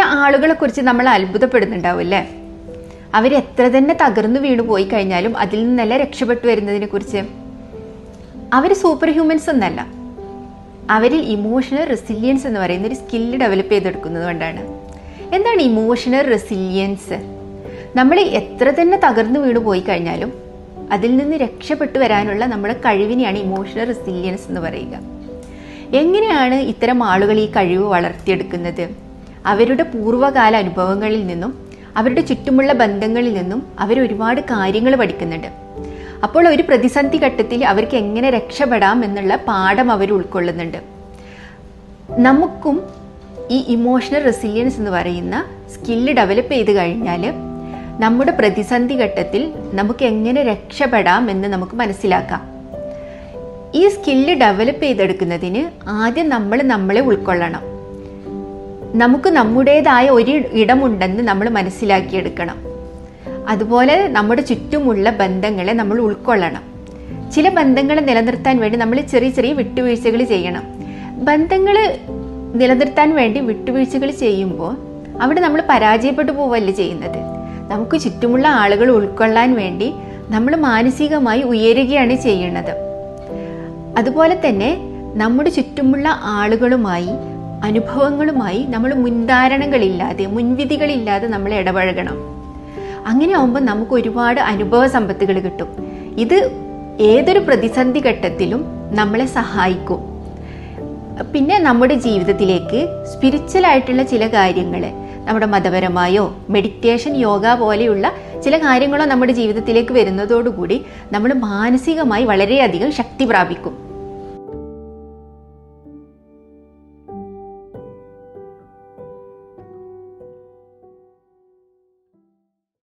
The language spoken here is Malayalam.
ആളുകളെ കുറിച്ച് നമ്മൾ അത്ഭുതപ്പെടുന്നുണ്ടാവും അല്ലേ? അവരെത്ര തന്നെ തകർന്നു വീണു പോയി കഴിഞ്ഞാലും അതിൽ നിന്നല്ല രക്ഷപ്പെട്ടു വരുന്നതിനെ കുറിച്ച്. അവർ സൂപ്പർ ഹ്യൂമൻസ് എന്നല്ല, അവരിൽ ഇമോഷണൽ റെസിലിയൻസ് എന്ന് പറയുന്ന ഒരു സ്കില്ല് ഡെവലപ്പ് ചെയ്തെടുക്കുന്നത് കൊണ്ടാണ്. എന്താണ് ഇമോഷണൽ റെസിലിയൻസ്? നമ്മൾ എത്ര തന്നെ തകർന്നു വീണു പോയി കഴിഞ്ഞാലും അതിൽ നിന്ന് രക്ഷപ്പെട്ടു വരാനുള്ള നമ്മുടെ കഴിവിനെയാണ് ഇമോഷണൽ റെസിലിയൻസ് എന്ന് പറയുക. എങ്ങനെയാണ് ഇത്തരം ആളുകൾ ഈ കഴിവ് വളർത്തിയെടുക്കുന്നത്? അവരുടെ പൂർവ്വകാല അനുഭവങ്ങളിൽ നിന്നും അവരുടെ ചുറ്റുമുള്ള ബന്ധങ്ങളിൽ നിന്നും അവർ ഒരുപാട് കാര്യങ്ങൾ പഠിക്കുന്നുണ്ട്. അപ്പോൾ ഒരു പ്രതിസന്ധി ഘട്ടത്തിൽ അവർക്ക് എങ്ങനെ രക്ഷപ്പെടാം എന്നുള്ള പാഠം അവർ ഉൾക്കൊള്ളുന്നുണ്ട്. നമുക്കും ഈ ഇമോഷണൽ റെസിലിയൻസ് എന്ന് പറയുന്ന സ്കില്ല് ഡെവലപ്പ് ചെയ്ത് കഴിഞ്ഞാൽ നമ്മുടെ പ്രതിസന്ധി ഘട്ടത്തിൽ നമുക്ക് എങ്ങനെ രക്ഷപ്പെടാം എന്ന് നമുക്ക് മനസ്സിലാക്കാം. ഈ സ്കില്ല് ഡെവലപ്പ് ചെയ്തെടുക്കുന്നതിന് ആദ്യം നമ്മൾ നമ്മളെ ഉൾക്കൊള്ളണം. നമുക്ക് നമ്മുടേതായ ഒരു ഇടമുണ്ടെന്ന് നമ്മൾ മനസ്സിലാക്കിയെടുക്കണം. അതുപോലെ നമ്മുടെ ചുറ്റുമുള്ള ബന്ധങ്ങളെ നമ്മൾ ഉൾക്കൊള്ളണം. ചില ബന്ധങ്ങളെ നിലനിർത്താൻ വേണ്ടി നമ്മൾ ചെറിയ ചെറിയ വിട്ടുവീഴ്ചകൾ ചെയ്യണം. ബന്ധങ്ങൾ നിലനിർത്താൻ വേണ്ടി വിട്ടുവീഴ്ചകൾ ചെയ്യുമ്പോൾ അവിടെ നമ്മൾ പരാജയപ്പെട്ടു പോവല്ലേ ചെയ്യുന്നത്. നമുക്ക് ചുറ്റുമുള്ള ആളുകൾ ഉൾക്കൊള്ളാൻ വേണ്ടി നമ്മൾ മാനസികമായി ഉയരുകയാണ് ചെയ്യുന്നത്. അതുപോലെ തന്നെ നമ്മുടെ ചുറ്റുമുള്ള ആളുകളുമായി അനുഭവങ്ങളുമായി നമ്മൾ മുൻധാരണകളില്ലാതെ മുൻവിധികളില്ലാതെ നമ്മൾ ഇടപഴകണം. അങ്ങനെ ആകുമ്പോൾ നമുക്ക് ഒരുപാട് അനുഭവ സമ്പത്തുകൾ കിട്ടും. ഇത് ഏതൊരു പ്രതിസന്ധി ഘട്ടത്തിലും നമ്മളെ സഹായിക്കും. പിന്നെ നമ്മുടെ ജീവിതത്തിലേക്ക് സ്പിരിച്വൽ ആയിട്ടുള്ള ചില കാര്യങ്ങൾ, നമ്മുടെ മതപരമായോ മെഡിറ്റേഷൻ, യോഗ പോലെയുള്ള ചില കാര്യങ്ങളോ നമ്മുടെ ജീവിതത്തിലേക്ക് വരുന്നതോടുകൂടി നമ്മൾ മാനസികമായി വളരെയധികം ശക്തി പ്രാപിക്കും.